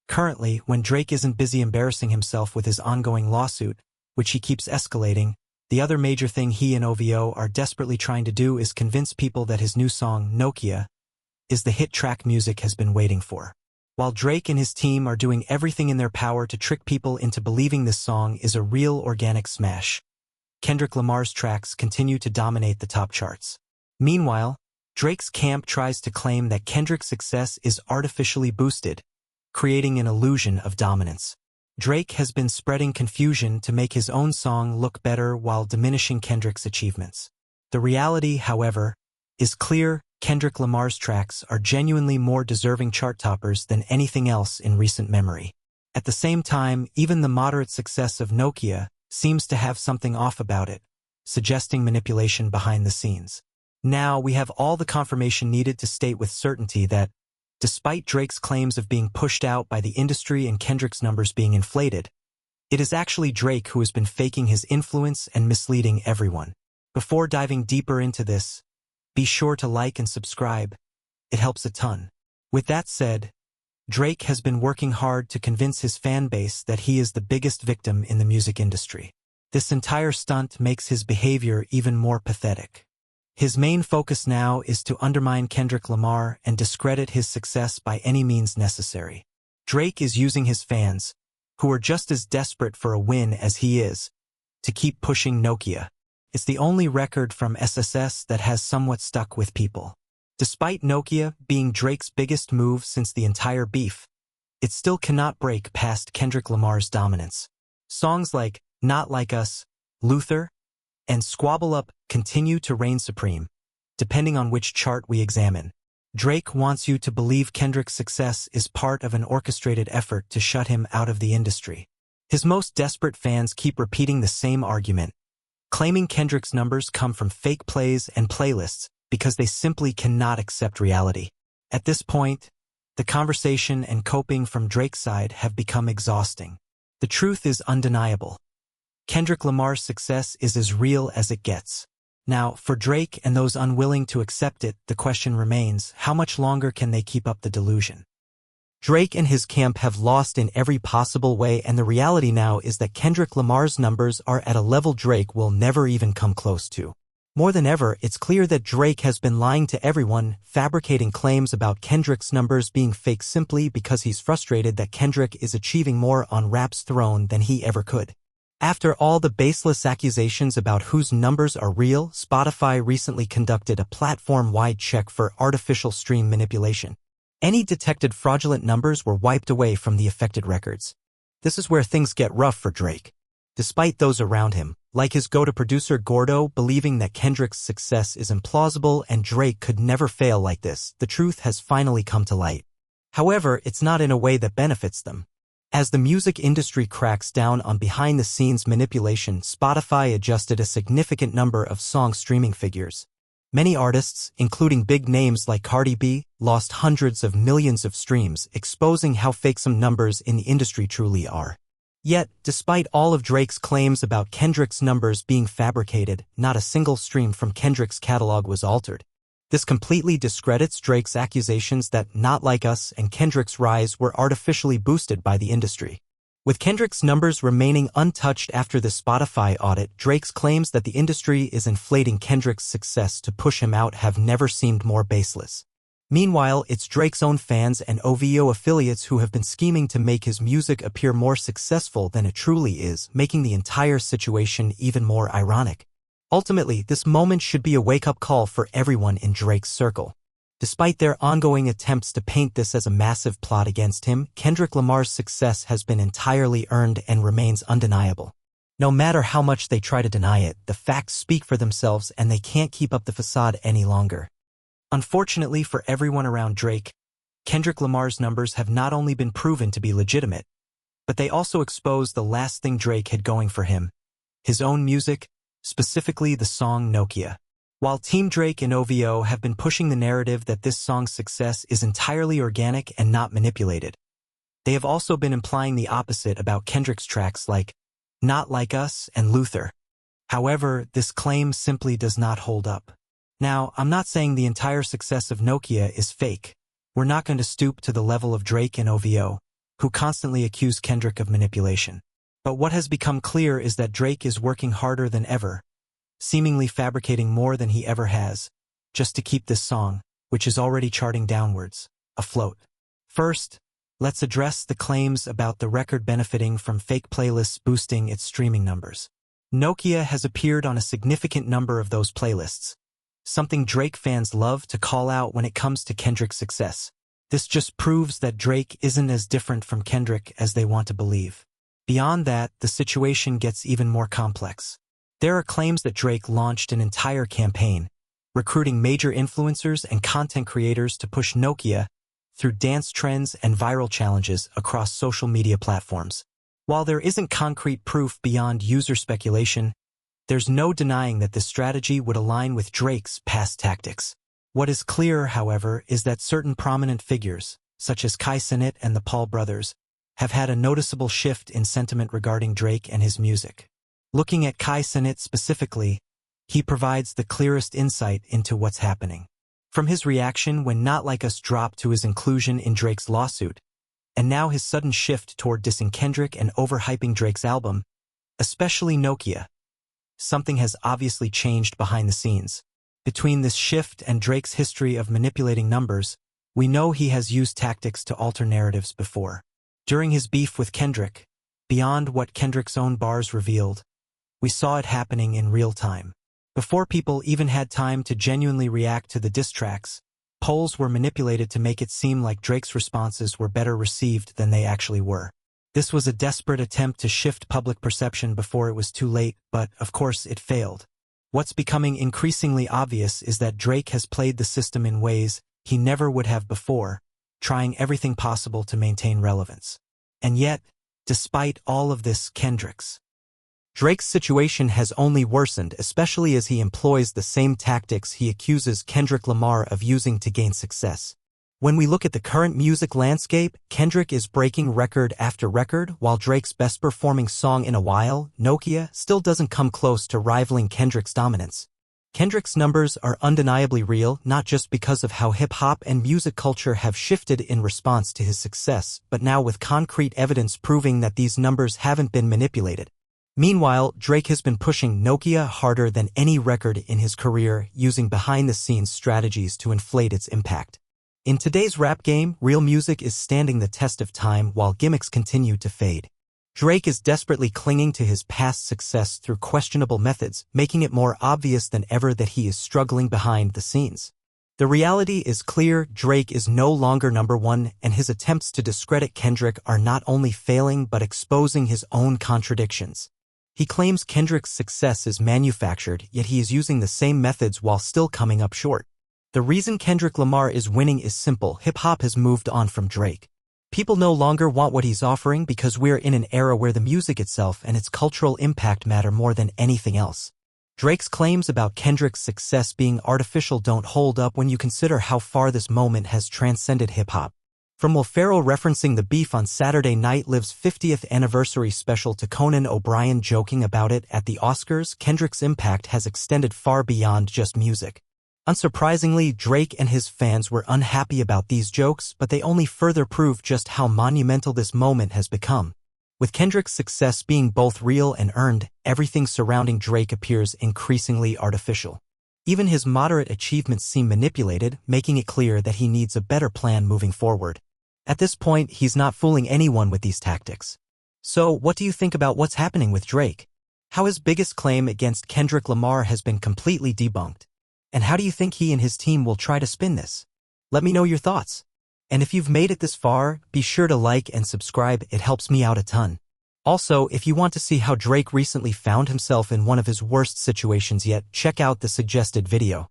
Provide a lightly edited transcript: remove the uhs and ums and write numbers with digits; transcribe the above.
Currently, when Drake isn't busy embarrassing himself with his ongoing lawsuit, which he keeps escalating, the other major thing he and OVO are desperately trying to do is convince people that his new song, Nokia, is the hit track music has been waiting for. While Drake and his team are doing everything in their power to trick people into believing this song is a real organic smash, Kendrick Lamar's tracks continue to dominate the top charts. Meanwhile, Drake's camp tries to claim that Kendrick's success is artificially boosted, creating an illusion of dominance. Drake has been spreading confusion to make his own song look better while diminishing Kendrick's achievements. The reality, however, is clear. Kendrick Lamar's tracks are genuinely more deserving chart toppers than anything else in recent memory. At the same time, even the moderate success of Nokia seems to have something off about it, suggesting manipulation behind the scenes. Now we have all the confirmation needed to state with certainty that, despite Drake's claims of being pushed out by the industry and Kendrick's numbers being inflated, it is actually Drake who has been faking his influence and misleading everyone. Before diving deeper into this, be sure to like and subscribe. It helps a ton. With that said, Drake has been working hard to convince his fan base that he is the biggest victim in the music industry. This entire stunt makes his behavior even more pathetic. His main focus now is to undermine Kendrick Lamar and discredit his success by any means necessary. Drake is using his fans, who are just as desperate for a win as he is, to keep pushing Nokia. It's the only record from SSS that has somewhat stuck with people. Despite Nokia being Drake's biggest move since the entire beef, it still cannot break past Kendrick Lamar's dominance. Songs like Not Like Us, Luther, and Squabble Up continue to reign supreme, depending on which chart we examine. Drake wants you to believe Kendrick's success is part of an orchestrated effort to shut him out of the industry. His most desperate fans keep repeating the same argument, claiming Kendrick's numbers come from fake plays and playlists because they simply cannot accept reality. At this point, the conversation and coping from Drake's side have become exhausting. The truth is undeniable. Kendrick Lamar's success is as real as it gets. Now, for Drake and those unwilling to accept it, the question remains, how much longer can they keep up the delusion? Drake and his camp have lost in every possible way, and the reality now is that Kendrick Lamar's numbers are at a level Drake will never even come close to. More than ever, it's clear that Drake has been lying to everyone, fabricating claims about Kendrick's numbers being fake simply because he's frustrated that Kendrick is achieving more on rap's throne than he ever could. After all the baseless accusations about whose numbers are real, Spotify recently conducted a platform-wide check for artificial stream manipulation. Any detected fraudulent numbers were wiped away from the affected records. This is where things get rough for Drake. Despite those around him, like his go-to producer Gordo, believing that Kendrick's success is implausible and Drake could never fail like this, the truth has finally come to light. However, it's not in a way that benefits them. As the music industry cracks down on behind-the-scenes manipulation, Spotify adjusted a significant number of song streaming figures. Many artists, including big names like Cardi B, lost hundreds of millions of streams, exposing how fake some numbers in the industry truly are. Yet, despite all of Drake's claims about Kendrick's numbers being fabricated, not a single stream from Kendrick's catalog was altered. This completely discredits Drake's accusations that Not Like Us and Kendrick's rise were artificially boosted by the industry. With Kendrick's numbers remaining untouched after the Spotify audit, Drake's claims that the industry is inflating Kendrick's success to push him out have never seemed more baseless. Meanwhile, it's Drake's own fans and OVO affiliates who have been scheming to make his music appear more successful than it truly is, making the entire situation even more ironic. Ultimately, this moment should be a wake-up call for everyone in Drake's circle. Despite their ongoing attempts to paint this as a massive plot against him, Kendrick Lamar's success has been entirely earned and remains undeniable. No matter how much they try to deny it, the facts speak for themselves and they can't keep up the facade any longer. Unfortunately for everyone around Drake, Kendrick Lamar's numbers have not only been proven to be legitimate, but they also expose the last thing Drake had going for him, his own music, specifically the song Nokia. While Team Drake and OVO have been pushing the narrative that this song's success is entirely organic and not manipulated, they have also been implying the opposite about Kendrick's tracks like Not Like Us and Luther. However, this claim simply does not hold up. Now, I'm not saying the entire success of Nokia is fake. We're not going to stoop to the level of Drake and OVO. who constantly accuse Kendrick of manipulation. But what has become clear is that Drake is working harder than ever, seemingly fabricating more than he ever has, just to keep this song, which is already charting downwards, afloat. First, let's address the claims about the record benefiting from fake playlists boosting its streaming numbers. Nokia has appeared on a significant number of those playlists, something Drake fans love to call out when it comes to Kendrick's success. This just proves that Drake isn't as different from Kendrick as they want to believe. Beyond that, the situation gets even more complex. There are claims that Drake launched an entire campaign, recruiting major influencers and content creators to push Nokia through dance trends and viral challenges across social media platforms. While there isn't concrete proof beyond user speculation, there's no denying that this strategy would align with Drake's past tactics. What is clear, however, is that certain prominent figures, such as tryinAs and the Paul brothers, have had a noticeable shift in sentiment regarding Drake and his music. Looking at tryinAs specifically, he provides the clearest insight into what's happening. From his reaction when Not Like Us dropped to his inclusion in Drake's lawsuit, and now his sudden shift toward dissing Kendrick and overhyping Drake's album, especially Nokia, something has obviously changed behind the scenes. Between this shift and Drake's history of manipulating numbers, we know he has used tactics to alter narratives before. During his beef with Kendrick, beyond what Kendrick's own bars revealed, we saw it happening in real time. Before people even had time to genuinely react to the diss tracks, polls were manipulated to make it seem like Drake's responses were better received than they actually were. This was a desperate attempt to shift public perception before it was too late, but, of course, it failed. What's becoming increasingly obvious is that Drake has played the system in ways he never would have before, trying everything possible to maintain relevance. And yet, despite all of this, Drake's situation has only worsened, especially as he employs the same tactics he accuses Kendrick Lamar of using to gain success. When we look at the current music landscape, Kendrick is breaking record after record, while Drake's best-performing song in a while, Nokia, still doesn't come close to rivaling Kendrick's dominance. Kendrick's numbers are undeniably real, not just because of how hip-hop and music culture have shifted in response to his success, but now with concrete evidence proving that these numbers haven't been manipulated. Meanwhile, Drake has been pushing Nokia harder than any record in his career, using behind-the-scenes strategies to inflate its impact. In today's rap game, real music is standing the test of time while gimmicks continue to fade. Drake is desperately clinging to his past success through questionable methods, making it more obvious than ever that he is struggling behind the scenes. The reality is clear: Drake is no longer number one, and his attempts to discredit Kendrick are not only failing but exposing his own contradictions. He claims Kendrick's success is manufactured, yet he is using the same methods while still coming up short. The reason Kendrick Lamar is winning is simple: hip-hop has moved on from Drake. People no longer want what he's offering because we're in an era where the music itself and its cultural impact matter more than anything else. Drake's claims about Kendrick's success being artificial don't hold up when you consider how far this moment has transcended hip-hop. From Will Ferrell referencing the beef on Saturday Night Live's 50th anniversary special to Conan O'Brien joking about it at the Oscars, Kendrick's impact has extended far beyond just music. Unsurprisingly, Drake and his fans were unhappy about these jokes, but they only further prove just how monumental this moment has become. With Kendrick's success being both real and earned, everything surrounding Drake appears increasingly artificial. Even his moderate achievements seem manipulated, making it clear that he needs a better plan moving forward. At this point, he's not fooling anyone with these tactics. So, what do you think about what's happening with Drake? How his biggest claim against Kendrick Lamar has been completely debunked? And how do you think he and his team will try to spin this? Let me know your thoughts. And if you've made it this far, be sure to like and subscribe, it helps me out a ton. Also, if you want to see how Drake recently found himself in one of his worst situations yet, check out the suggested video.